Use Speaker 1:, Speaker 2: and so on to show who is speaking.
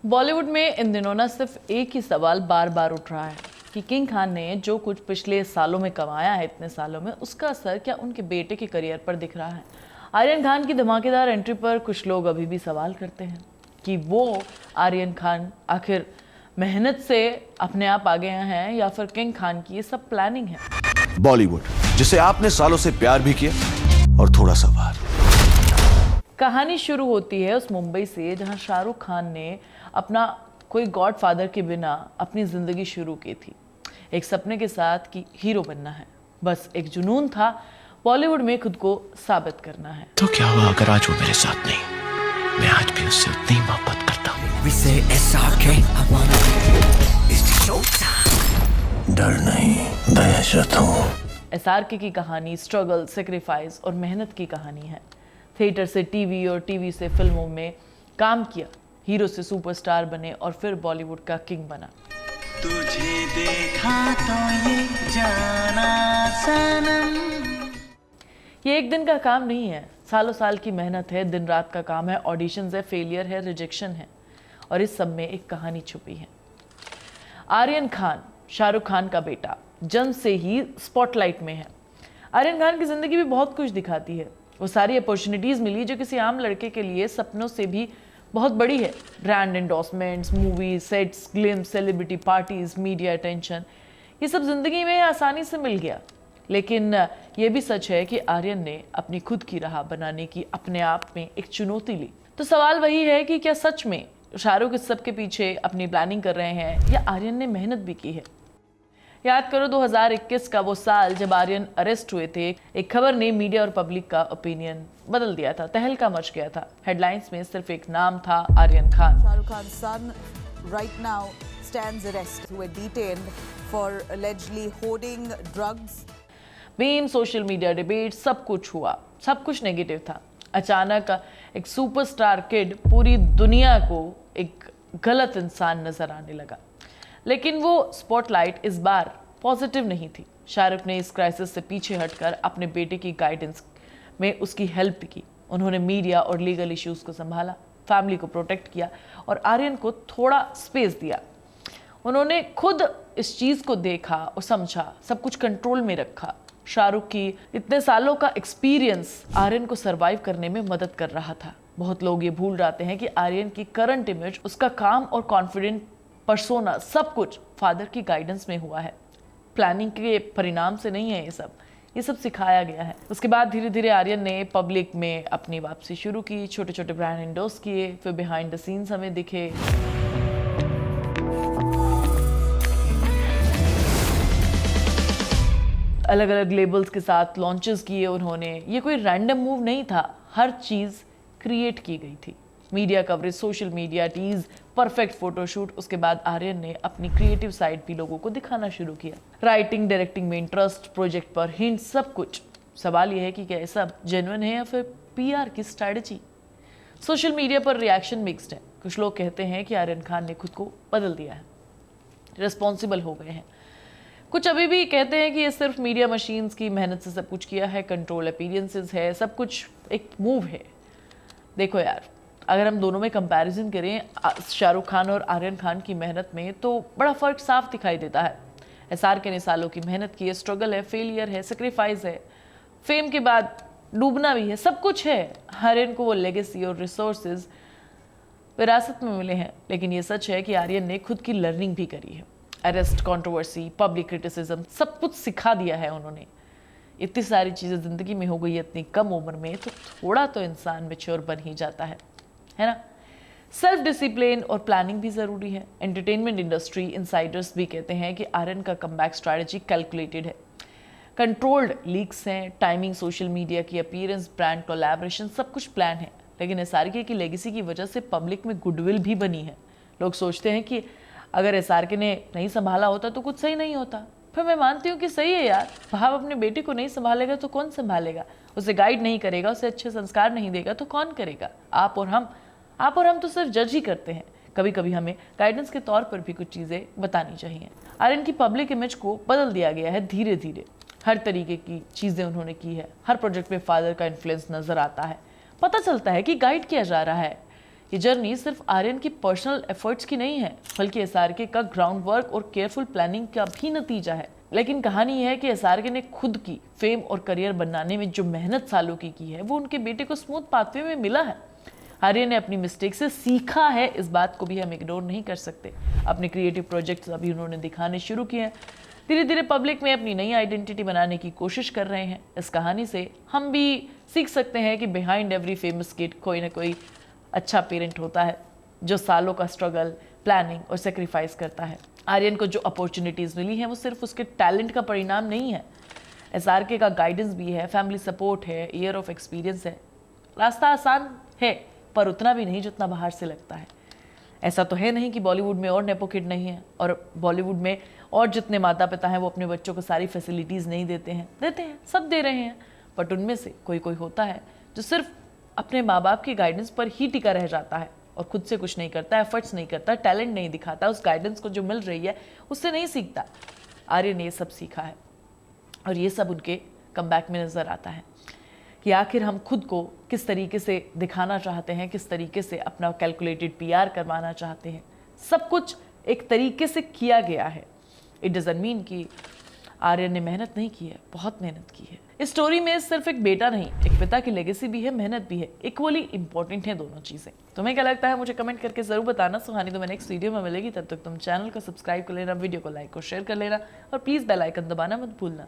Speaker 1: बॉलीवुड में इन दिनों ना सिर्फ एक ही सवाल बार बार उठ रहा है कि किंग खान ने जो कुछ पिछले सालों में कमाया है, इतने सालों में, उसका असर क्या उनके बेटे के करियर पर दिख रहा है। आर्यन खान की धमाकेदार एंट्री पर कुछ लोग अभी भी सवाल करते हैं कि वो आर्यन खान आखिर मेहनत से अपने आप आ गए हैं या फिर किंग खान की ये सब प्लानिंग है।
Speaker 2: बॉलीवुड जिसे आपने सालों से प्यार भी किया और थोड़ा सा वार।
Speaker 1: कहानी शुरू होती है उस मुंबई से जहां शाहरुख खान ने अपना कोई गॉडफादर के बिना अपनी जिंदगी शुरू की थी। एक सपने के साथ कि हीरो बनना है, बस एक जुनून था बॉलीवुड में खुद को साबित करना है।
Speaker 3: तो क्या हुआ अगर आज वो मेरे साथ नहीं? मैं आज भी उससे उतनी ही मोहब्बत करता हूँ। डर नहीं, दहशत हूँ।
Speaker 1: एसआरके की कहानी स्ट्रगल, सेक्रीफाइस और मेहनत की कहानी है। थिएटर से टीवी और टीवी से फिल्मों में काम किया, हीरो से सुपरस्टार बने और फिर बॉलीवुड का किंग बना।
Speaker 4: तुझे देखा तो ये जाना सनम।
Speaker 1: ये एक दिन का काम नहीं है, सालों साल की मेहनत है, दिन रात का काम है, ऑडिशंस है, फेलियर है, रिजेक्शन है, और इस सब में एक कहानी छुपी है। आर्यन खान शाहरुख खान का बेटा जन्म से ही स्पॉटलाइट में है। आर्यन खान की जिंदगी भी बहुत कुछ दिखाती है। वो सारी अपॉर्चुनिटीज मिली जो किसी आम लड़के के लिए सपनों से भी बहुत बड़ी है। Brand endorsements, movies, sets, glimpse, celebrity parties, media attention, ये सब जिंदगी में आसानी से मिल गया। लेकिन ये भी सच है कि आर्यन ने अपनी खुद की राह बनाने की अपने आप में एक चुनौती ली। तो सवाल वही है कि क्या सच में शाहरुख इस सब के पीछे अपनी प्लानिंग कर रहे हैं या आर्यन ने मेहनत भी की है। याद करो 2021 का वो साल जब आर्यन अरेस्ट हुए थे। एक खबर ने मीडिया और पब्लिक का ओपिनियन बदल दिया था, तहलका मच गया था। हेडलाइंस में सिर्फ एक नाम था, Aryan Khan.
Speaker 5: Shahrukh Khan's son right now stands arrested, who were detained for allegedly hoarding drugs.
Speaker 1: Meme, social media debate, सब कुछ हुआ, सब कुछ नेगेटिव था। अचानक एक सुपरस्टार किड पूरी दुनिया को एक गलत इंसान नजर आने लगा। लेकिन वो स्पॉटलाइट इस बार पॉजिटिव नहीं थी। शाहरुख ने इस क्राइसिस से पीछे हटकर अपने बेटे की गाइडेंस में उसकी हेल्प की। उन्होंने मीडिया और लीगल इश्यूज को संभाला, फैमिली को प्रोटेक्ट किया और आर्यन को थोड़ा स्पेस दिया। उन्होंने खुद इस चीज़ को देखा और समझा, सब कुछ कंट्रोल में रखा। शाहरुख की इतने सालों का एक्सपीरियंस आर्यन को सरवाइव करने में मदद कर रहा था। बहुत लोग ये भूल जाते हैं कि आर्यन की करंट इमेज, उसका काम और कॉन्फिडेंट पर्सोना, सब कुछ फादर की गाइडेंस में हुआ है। प्लानिंग के परिणाम से नहीं है ये सब सिखाया गया है। उसके बाद धीरे धीरे आर्यन ने पब्लिक में अपनी वापसी शुरू की, छोटे छोटे ब्रांड एंडोर्स किए, फिर बिहाइंड द सीन्स हमें दिखे। अलग अलग लेबल्स के साथ लॉन्चेस किए उन्होंने। ये कोई रैंडम मूव नहीं था, हर चीज़ क्रिएट की गई थी। Media coverage, social media, tease, perfect photoshoot. उसके बाद आर्यन ने अपनी क्रिएटिव साइड भी लोगों को दिखाना शुरू किया। राइटिंग, डायरेक्टिंग में इंटरेस्ट, प्रोजेक्ट पर हिंट, सब कुछ। सवाल यह है कि क्या सब जेन्युइन है या फिर पीआर की स्ट्रैटेजी। सोशल मीडिया पर रिएक्शन मिक्स्ड है। कुछ लोग कहते हैं कि आर्यन खान ने खुद को बदल दिया है, रिस्पॉन्सिबल हो गए हैं। कुछ अभी भी कहते हैं कि ये सिर्फ मीडिया मशीन्स की मेहनत से सब कुछ किया है, कंट्रोल अपीयरेंसेस है, सब कुछ एक मूव है। देखो यार, अगर हम दोनों में कंपैरिजन करें शाहरुख खान और आर्यन खान की मेहनत में, तो बड़ा फर्क साफ दिखाई देता है। एसआरके ने सालों की मेहनत की है, स्ट्रगल है, फेलियर है, सेक्रीफाइस है, फेम के बाद डूबना भी है, सब कुछ है। आर्यन को वो लेगेसी और रिसोर्सेज विरासत में मिले हैं। लेकिन ये सच है कि आर्यन ने खुद की लर्निंग भी करी है। अरेस्ट, कंट्रोवर्सी, पब्लिक क्रिटिसिज्म, सब कुछ सिखा दिया है उन्होंने। इतनी सारी चीज़ें ज़िंदगी में हो गई है इतनी कम उम्र में, तो थोड़ा तो इंसान मैच्योर बन ही जाता है ना। सेल्फ डिसिप्लिन और प्लानिंग भी ज़रूरी है। एंटरटेनमेंट इंडस्ट्री इनसाइडर्स भी कहते हैं कि आर्यन का कमबैक स्ट्रैटेजी कैलकुलेटेड है। कंट्रोल्ड लीक्स हैं, टाइमिंग, सोशल मीडिया की अपीयरेंस, ब्रांड कोलैबोरेशन, सब कुछ प्लान है। लेकिन एसआरके की लेगेसी की वजह से पब्लिक में गुडविल भी बनी है। लोग सोचते हैं कि अगर एसआरके ने नहीं संभाला होता तो कुछ सही नहीं होता। फिर मैं मानती हूँ कि सही है यार, बाप अपने बेटे को नहीं संभालेगा तो कौन संभालेगा? उसे गाइड नहीं करेगा, उसे अच्छे संस्कार नहीं देगा तो कौन करेगा? आप और हम तो सिर्फ जज ही करते हैं। कभी कभी हमें गाइडेंस के तौर पर भी कुछ चीज़ें बतानी चाहिए। आर्यन की पब्लिक इमेज को बदल दिया गया है धीरे धीरे। हर तरीके की चीज़ें उन्होंने की है। हर प्रोजेक्ट में फादर का इन्फ्लुएंस नजर आता है। पता चलता है कि गाइड किया जा रहा है। ये जर्नी सिर्फ आर्यन की पर्सनल एफर्ट्स की नहीं है, बल्कि एसआरके का ग्राउंड वर्क और केयरफुल प्लानिंग का भी नतीजा है। लेकिन कहानी यह है कि एसआरके ने खुद की फेम और करियर बनाने में जो मेहनत सालों की है, वो उनके बेटे को स्मूथ पाथवे में मिला है। आर्यन ने अपनी मिस्टेक से सीखा है, इस बात को भी हम इग्नोर नहीं कर सकते। अपने क्रिएटिव प्रोजेक्ट्स अभी उन्होंने दिखाने शुरू किए हैं, धीरे धीरे पब्लिक में अपनी नई आइडेंटिटी बनाने की कोशिश कर रहे हैं। इस कहानी से हम भी सीख सकते हैं कि बिहाइंड एवरी फेमस किड कोई ना कोई अच्छा पेरेंट होता है, जो सालों का स्ट्रगल, प्लानिंग और सेक्रीफाइस करता है। आर्यन को जो अपॉर्चुनिटीज़ मिली हैं, वो सिर्फ उसके टैलेंट का परिणाम नहीं है, एसआरके का गाइडेंस भी है, फैमिली सपोर्ट है, ईयर ऑफ एक्सपीरियंस है। रास्ता आसान है, पर उतना भी नहीं जितना बाहर से लगता है। ऐसा तो है नहीं कि बॉलीवुड में और नेपो किड नहीं है, और बॉलीवुड में और जितने माता पिता हैं वो अपने बच्चों को सारी फैसिलिटीज़ नहीं देते हैं। सब दे रहे हैं, बट उनमें से कोई कोई होता है जो सिर्फ अपने माँ बाप की गाइडेंस पर ही टिका रह जाता है और खुद से कुछ नहीं करता, एफर्ट्स नहीं करता, टैलेंट नहीं दिखाता, उस गाइडेंस को जो मिल रही है उससे नहीं सीखता। आर्यन ने ये सब सीखा है और ये सब उनके कमबैक में नज़र आता है कि आखिर हम खुद को किस तरीके से दिखाना चाहते हैं, किस तरीके से अपना कैलकुलेटेड पीआर करवाना चाहते हैं। सब कुछ एक तरीके से किया गया है। इट डजंट मीन कि आर्यन ने मेहनत नहीं की है, बहुत मेहनत की है। इस स्टोरी में सिर्फ एक बेटा नहीं, एक पिता की लेगेसी भी है, मेहनत भी है, इक्वली इंपॉर्टेंट है दोनों चीज़ें। तुम्हें क्या लगता है मुझे कमेंट करके जरूर बताना। सुहानी तो मैं नेक्स्ट वीडियो में मिलेगी, तब तक तुम चैनल को सब्सक्राइब कर लेना, वीडियो को लाइक और शेयर कर लेना और प्लीज़ बेल आइकन दबाना मत भूलना।